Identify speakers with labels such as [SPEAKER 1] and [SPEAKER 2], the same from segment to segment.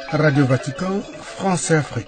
[SPEAKER 1] Radio Vatican, France et Afrique.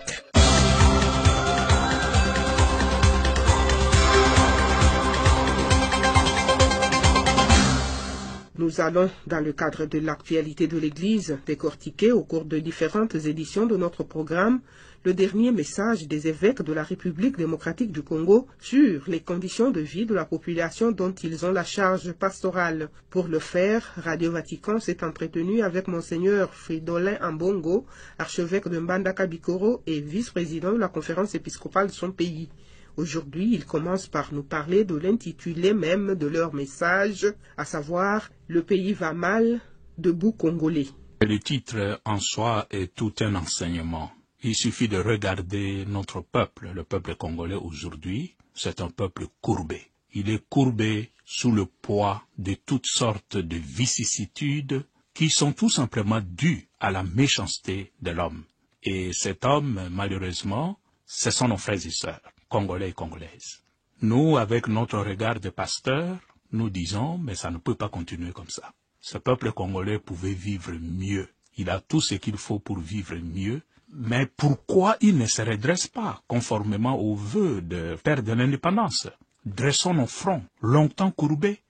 [SPEAKER 2] Nous allons, dans le cadre de l'actualité de l'Église, décortiquer au cours de différentes éditions de notre programme le dernier message des évêques de la République démocratique du Congo sur les conditions de vie de la population dont ils ont la charge pastorale. Pour le faire, Radio Vatican s'est entretenu avec Monseigneur Fridolin Ambongo, archevêque de Mbandaka Bikoro et vice-président de la conférence épiscopale de son pays. Aujourd'hui, ils commencent par nous parler de l'intitulé même de leur message, à savoir « Le pays va mal, debout Congolais ».
[SPEAKER 3] Le titre en soi est tout un enseignement. Il suffit de regarder notre peuple, le peuple congolais aujourd'hui, c'est un peuple courbé. Il est courbé sous le poids de toutes sortes de vicissitudes qui sont tout simplement dues à la méchanceté de l'homme. Et cet homme, malheureusement, ce sont nos frères et sœurs, congolais et congolaises. Nous, avec notre regard de pasteur, nous disons, mais ça ne peut pas continuer comme ça. Ce peuple congolais pouvait vivre mieux. Il a tout ce qu'il faut pour vivre mieux. Mais pourquoi il ne se redresse pas conformément aux vœux de père de l'indépendance? Dressons nos fronts, longtemps courbés.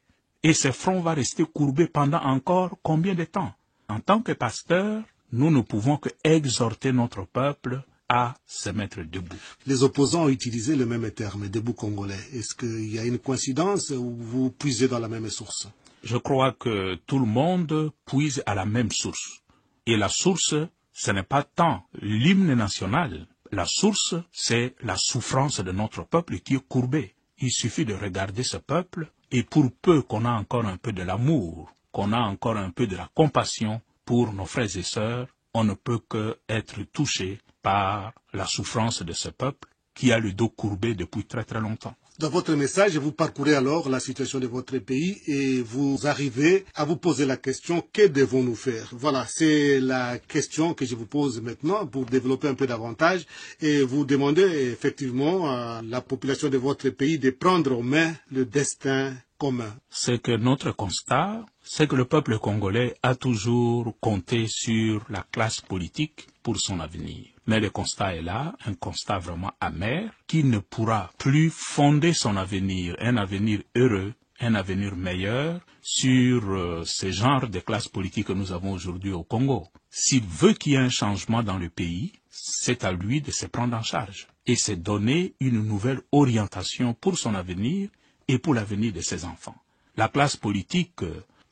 [SPEAKER 3] Et ce front va rester courbé pendant encore combien de temps? En tant que pasteur, nous ne pouvons que exhorter notre peuple à se mettre debout.
[SPEAKER 1] Les opposants ont utilisé le même terme, debout congolais. Est-ce qu'il y a une coïncidence ou vous puisez dans la même source?
[SPEAKER 3] Je crois que tout le monde puise à la même source. Et la source, ce n'est pas tant l'hymne national. La source, c'est la souffrance de notre peuple qui est courbé. Il suffit de regarder ce peuple, et pour peu qu'on a encore un peu de l'amour, qu'on a encore un peu de la compassion pour nos frères et sœurs, on ne peut qu'être touché par la souffrance de ce peuple qui a le dos courbé depuis très très longtemps.
[SPEAKER 1] Dans votre message, vous parcourez alors la situation de votre pays et vous arrivez à vous poser la question, que devons-nous faire? Voilà, c'est la question que je vous pose maintenant pour développer un peu davantage et vous demander effectivement à la population de votre pays de prendre en main le destin commun.
[SPEAKER 3] C'est que notre constat, c'est que le peuple congolais a toujours compté sur la classe politique pour son avenir. Mais le constat est là, un constat vraiment amer, qui ne pourra plus fonder son avenir, un avenir heureux, un avenir meilleur, sur ce genre de classe politique que nous avons aujourd'hui au Congo. S'il veut qu'il y ait un changement dans le pays, c'est à lui de se prendre en charge et se donner une nouvelle orientation pour son avenir et pour l'avenir de ses enfants. La classe politique,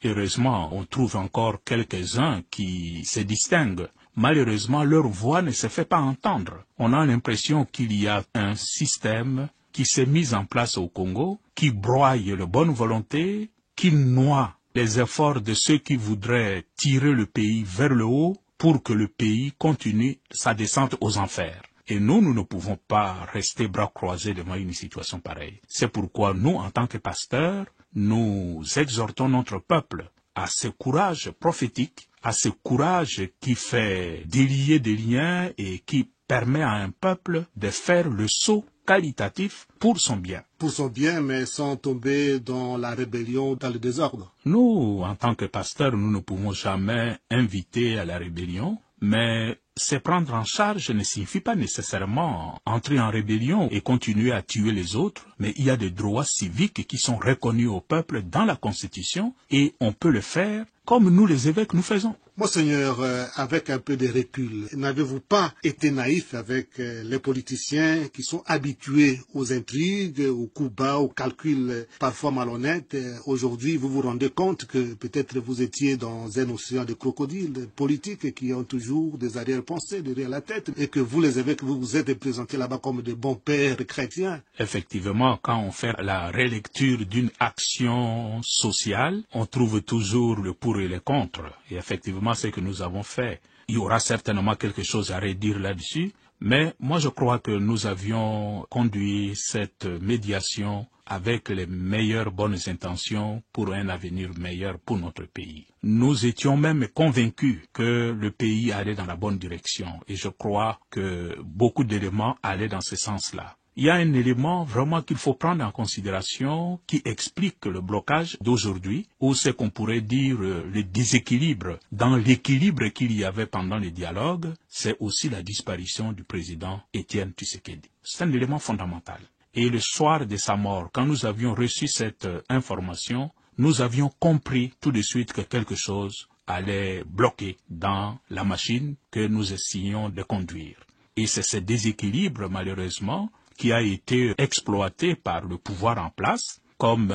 [SPEAKER 3] heureusement, on trouve encore quelques-uns qui se distinguent. Malheureusement, leur voix ne se fait pas entendre. On a l'impression qu'il y a un système qui s'est mis en place au Congo, qui broie la bonne volonté, qui noie les efforts de ceux qui voudraient tirer le pays vers le haut pour que le pays continue sa descente aux enfers. Et nous ne pouvons pas rester bras croisés devant une situation pareille. C'est pourquoi nous, en tant que pasteurs, nous exhortons notre peuple à ce courage prophétique, à ce courage qui fait délier des liens et qui permet à un peuple de faire le saut qualitatif pour son bien.
[SPEAKER 1] Pour son bien, mais sans tomber dans la rébellion, dans le désordre.
[SPEAKER 3] Nous, en tant que pasteurs, nous ne pouvons jamais inviter à la rébellion, mais se prendre en charge ne signifie pas nécessairement entrer en rébellion et continuer à tuer les autres, mais il y a des droits civiques qui sont reconnus au peuple dans la Constitution et on peut le faire comme nous les évêques nous faisons.
[SPEAKER 1] Monseigneur, avec un peu de recul, n'avez-vous pas été naïf avec les politiciens qui sont habitués aux intrigues, aux coups bas, aux calculs parfois malhonnêtes? Aujourd'hui, vous vous rendez compte que peut-être vous étiez dans un océan de crocodiles politiques qui ont toujours des arrière-pensées derrière la tête et que vous, les évêques, vous vous êtes présentés là-bas comme de bons pères chrétiens.
[SPEAKER 3] Effectivement, quand on fait la relecture d'une action sociale, on trouve toujours le pour et le contre. Et effectivement, ce que nous avons fait, il y aura certainement quelque chose à redire là-dessus, mais moi je crois que nous avions conduit cette médiation avec les meilleures bonnes intentions pour un avenir meilleur pour notre pays. Nous étions même convaincus que le pays allait dans la bonne direction et je crois que beaucoup d'éléments allaient dans ce sens-là. il y a un élément vraiment qu'il faut prendre en considération qui explique le blocage d'aujourd'hui, ou ce qu'on pourrait dire le déséquilibre dans l'équilibre qu'il y avait pendant les dialogues, c'est aussi la disparition du président Étienne Tshisekedi. C'est un élément fondamental. Et le soir de sa mort, quand nous avions reçu cette information, nous avions compris tout de suite que quelque chose allait bloquer dans la machine que nous essayons de conduire. Et c'est ce déséquilibre, malheureusement, qui a été exploité par le pouvoir en place, comme,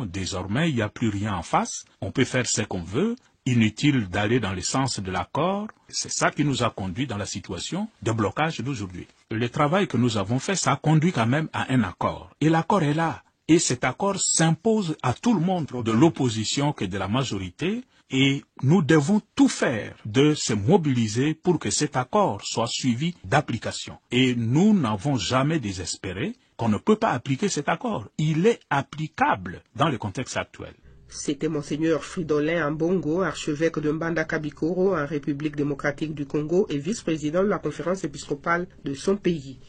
[SPEAKER 3] désormais, il n'y a plus rien en face, on peut faire ce qu'on veut, inutile d'aller dans le sens de l'accord. C'est ça qui nous a conduit dans la situation de blocage d'aujourd'hui. Le travail que nous avons fait, ça a conduit quand même à un accord. Et l'accord est là. Et cet accord s'impose à tout le monde, de l'opposition que de la majorité, et nous devons tout faire de se mobiliser pour que cet accord soit suivi d'application. Et nous n'avons jamais désespéré qu'on ne peut pas appliquer cet accord. Il est applicable dans le contexte actuel.
[SPEAKER 2] C'était Monseigneur Fridolin Ambongo, archevêque de Mbandaka-Bikoro en République démocratique du Congo et vice-président de la conférence épiscopale de son pays.